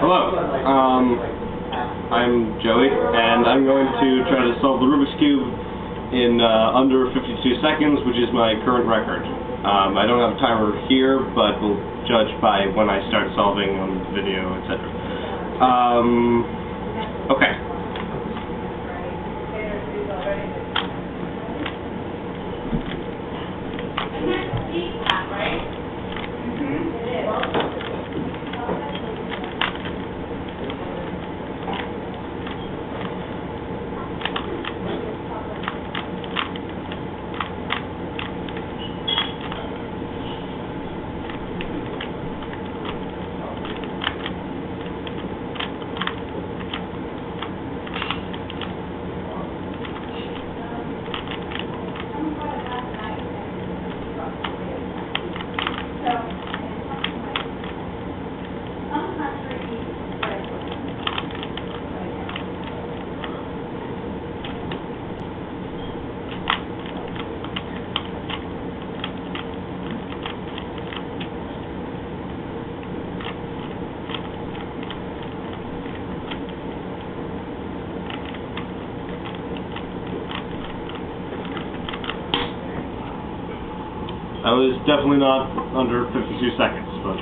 Hello, I'm Joey, and I'm going to try to solve the Rubik's Cube in under 52 seconds, which is my current record. I don't have a timer here, but we'll judge by when I start solving on the video, etc. Okay. I was definitely not under 52 seconds, but